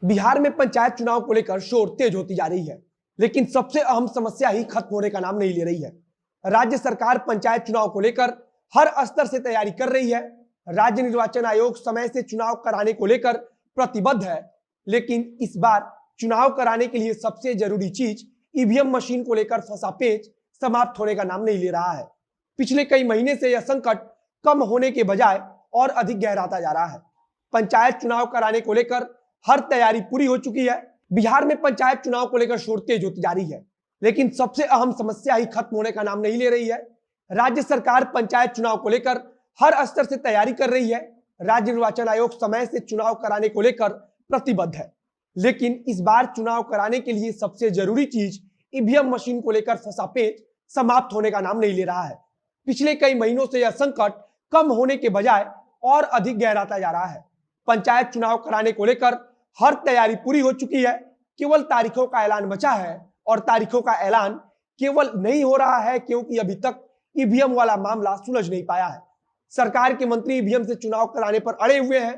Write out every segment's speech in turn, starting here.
बिहार में पंचायत चुनाव को लेकर शोर तेज होती जा रही है, लेकिन सबसे अहम समस्या ही खत्म होने का नाम नहीं ले रही है। राज्य सरकार पंचायत चुनाव को लेकर हर स्तर से तैयारी कर रही है। राज्य निर्वाचन आयोग समय से चुनाव कराने को लेकर प्रतिबद्ध है, लेकिन इस बार चुनाव कराने के लिए सबसे जरूरी चीज ईवीएम मशीन को लेकर फंसा पेच समाप्त होने का नाम नहीं ले रहा है। पिछले कई महीने से यह संकट कम होने के बजाय और अधिक गहराता जा रहा है। पंचायत चुनाव कराने को लेकर हर तैयारी पूरी हो चुकी है। बिहार में पंचायत चुनाव को लेकर शोर तेज होती जा रही है, लेकिन सबसे अहम समस्या ही खत्म होने का नाम नहीं ले रही है। राज्य सरकार पंचायत चुनाव को लेकर हर स्तर से तैयारी कर रही है। राज्य निर्वाचन आयोग समय से चुनाव कराने को लेकर प्रतिबद्ध है, लेकिन इस बार चुनाव कराने के लिए सबसे जरूरी चीज ईवीएम मशीन को लेकर फंसा पेच समाप्त होने का नाम नहीं ले रहा है। पिछले कई महीनों से यह संकट कम होने के बजाय और अधिक गहराता जा रहा है। पंचायत चुनाव कराने को लेकर हर तैयारी पूरी हो चुकी है, केवल तारीखों का ऐलान बचा है और तारीखों का ऐलान केवल नहीं हो रहा है क्योंकि अभी तक ईवीएम वाला मामला सुलझ नहीं पाया है। सरकार के मंत्री ईवीएम से चुनाव कराने पर अड़े हुए हैं,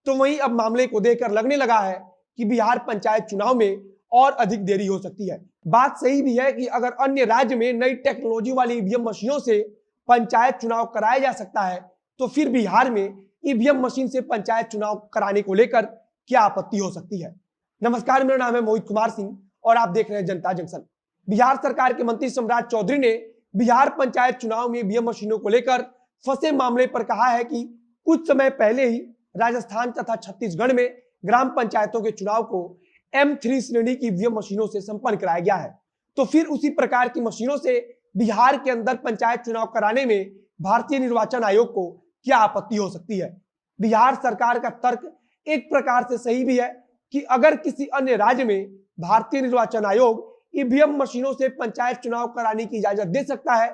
तो वहीं अब मामले को देखकर लगने लगा है कि बिहार पंचायत चुनाव में और अधिक देरी हो सकती है। बात सही भी है कि अगर अन्य राज्य में नई टेक्नोलॉजी वाली ईवीएम मशीनों से पंचायत चुनाव कराया जा सकता है, तो फिर बिहार में ईवीएम मशीन से पंचायत चुनाव कराने को लेकर क्या आपत्ति हो सकती है। नमस्कार, मेरा नाम है मोहित कुमार सिंह और आप देख रहे हैं जनता जंक्शन। बिहार सरकार के मंत्री सम्राट चौधरी ने बिहार पंचायत चुनाव में ईवीएम मशीनों को लेकर फंसे मामले पर कहा है कि कुछ समय पहले ही राजस्थान तथा छत्तीसगढ़ में ग्राम पंचायतों के चुनाव को M3 श्रेणी की ईवीएम मशीनों से संपन्न कराया गया है, तो फिर उसी प्रकार की मशीनों से बिहार के अंदर पंचायत चुनाव कराने में भारतीय निर्वाचन आयोग को क्या आपत्ति हो सकती है। बिहार सरकार का तर्क एक प्रकार से सही भी है कि अगर किसी अन्य राज्य में भारतीय निर्वाचन आयोग ईवीएम मशीनों से पंचायत चुनाव कराने की इजाजत दे सकता है,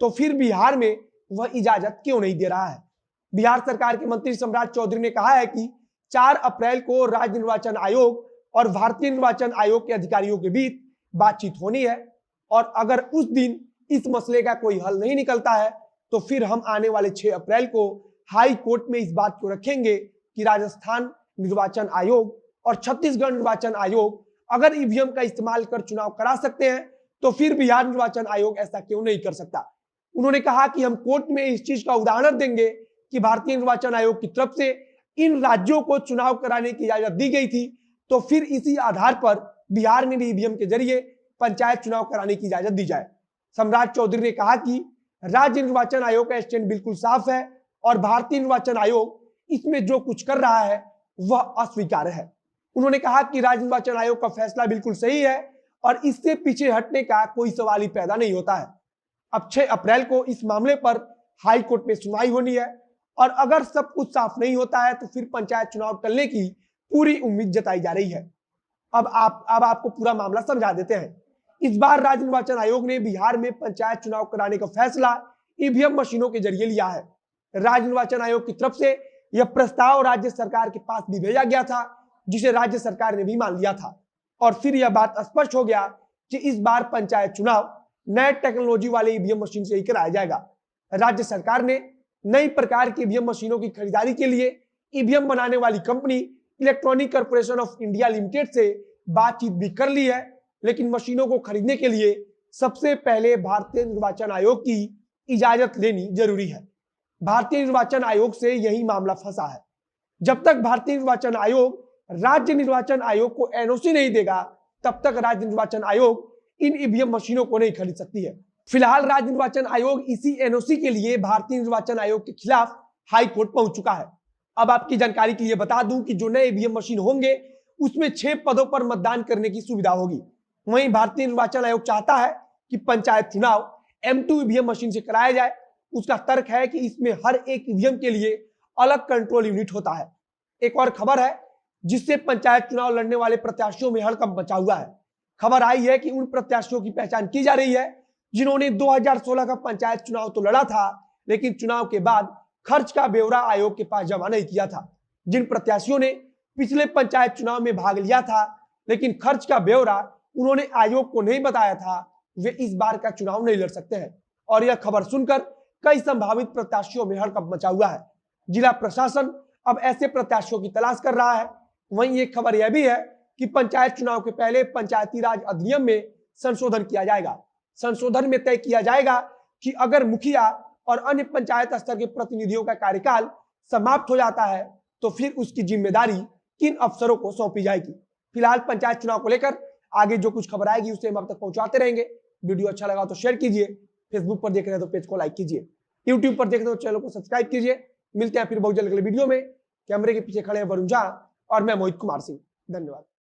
तो फिर बिहार में वह इजाजत क्यों नहीं दे रहा है। बिहार सरकार के मंत्री सम्राट चौधरी ने कहा है कि 4 अप्रैल को राज्य निर्वाचन आयोग और भारतीय निर्वाचन आयोग के अधिकारियों के बीच बातचीत होनी है, और अगर उस दिन इस मसले का कोई हल नहीं निकलता है, तो फिर हम आने वाले 6 अप्रैल को हाई कोर्ट में इस बात को रखेंगे कि राजस्थान निर्वाचन आयोग और छत्तीसगढ़ निर्वाचन आयोग अगर ईवीएम का इस्तेमाल कर चुनाव करा सकते हैं, तो फिर बिहार निर्वाचन आयोग ऐसा क्यों नहीं कर सकता। उन्होंने कहा कि हम कोर्ट में इस चीज का उदाहरण देंगे कि भारतीय निर्वाचन आयोग की तरफ से इन राज्यों को चुनाव कराने की इजाजत दी गई थी, तो फिर इसी आधार पर बिहार में भी ईवीएम के जरिए पंचायत चुनाव कराने की इजाजत दी जाए। सम्राट चौधरी ने कहा कि राज्य निर्वाचन आयोग का स्टैंड बिल्कुल साफ है और भारतीय निर्वाचन आयोग इसमें जो कुछ कर रहा है वह अस्वीकार्य है। उन्होंने कहा कि राज्य निर्वाचन आयोग का फैसला बिल्कुल सही है और इससे पीछे हटने का कोई सवाल ही पैदा नहीं होता है। अब 6 अप्रैल को इस मामले पर हाई कोर्ट में सुनवाई होनी है, और अगर सब कुछ साफ नहीं होता है तो फिर पंचायत चुनाव टलने की पूरी उम्मीद जताई जा रही है। अब आपको पूरा मामला समझा देते हैं। इस बार राज्य निर्वाचन आयोग ने बिहार में पंचायत चुनाव कराने का फैसला ईवीएम मशीनों के जरिए लिया है। राज्य निर्वाचन आयोग की तरफ से यह प्रस्ताव राज्य सरकार के पास भी भेजा गया था, जिसे राज्य सरकार ने भी मान लिया था, और फिर यह बात स्पष्ट हो गया कि इस बार पंचायत चुनाव नए टेक्नोलॉजी वाले ईवीएम मशीन से ही कराया जाएगा। राज्य सरकार ने नई प्रकार की ईवीएम मशीनों की खरीदारी के लिए ईवीएम बनाने वाली company electronic corporation of India limited से बातचीत भी कर ली है, लेकिन मशीनों को खरीदने के लिए सबसे पहले भारतीय निर्वाचन आयोग की इजाजत लेनी जरूरी है। भारतीय निर्वाचन आयोग से यही मामला फंसा है। जब तक भारतीय निर्वाचन आयोग राज्य निर्वाचन आयोग को एनओसी नहीं देगा, तब तक राज्य निर्वाचन आयोग इन ईवीएम मशीनों को नहीं खरीद सकती है। फिलहाल राज्य निर्वाचन आयोग इसी एनओसी के लिए भारतीय निर्वाचन आयोग के खिलाफ हाई कोर्ट पहुंच चुका है। अब आपकी जानकारी के लिए बता दूं कि जो नए ईवीएम मशीन होंगे उसमें 6 पदों पर मतदान करने की सुविधा होगी। वहीं भारतीय निर्वाचन आयोग चाहता है कि पंचायत चुनाव M2 ईवीएम मशीन से कराया जाए। उसका तर्क है कि इसमें हर एक ईवीएम के लिए अलग कंट्रोल यूनिट होता है। एक और खबर है जिससे पंचायत चुनाव लड़ने वाले प्रत्याशियों में हड़कंप मचा हुआ है। खबर आई है कि उन प्रत्याशियों की पहचान की जा रही है जिन्होंने 2016 का पंचायत चुनाव तो लड़ा था, लेकिन चुनाव के बाद खर्च का ब्यौरा आयोग के पास जमा नहीं किया था। जिन प्रत्याशियों ने पिछले पंचायत चुनाव में भाग लिया था, लेकिन खर्च का ब्यौरा उन्होंने आयोग को नहीं बताया था, वे इस बार का चुनाव नहीं लड़ सकते हैं। और यह खबर सुनकर कई संभावित प्रत्याशियों में हड़कंप मचा हुआ है। जिला प्रशासन अब ऐसे प्रत्याशियों की तलाश कर रहा है। वहीं एक खबर यह भी है कि पंचायत चुनाव के पहले पंचायती राज अधिनियम में संशोधन किया जाएगा। संशोधन में तय किया जाएगा कि अगर मुखिया और अन्य पंचायत स्तर के प्रतिनिधियों का कार्यकाल समाप्त हो जाता है तो फिर उसकी जिम्मेदारी किन अफसरों को सौंपी जाएगी। फिलहाल पंचायत चुनाव को लेकर आगे जो कुछ खबर आएगी उसे हम आप तक पहुंचाते रहेंगे। वीडियो अच्छा लगा तो शेयर कीजिए, फेसबुक पर देख रहे हैं तो पेज को लाइक कीजिए, यूट्यूब पर देख रहे हैं तो चैनल को सब्सक्राइब कीजिए। मिलते हैं फिर बहुत जल्द अगले वीडियो में। कैमरे के पीछे खड़े हैं वरुण झा और मैं मोहित कुमार सिंह। धन्यवाद।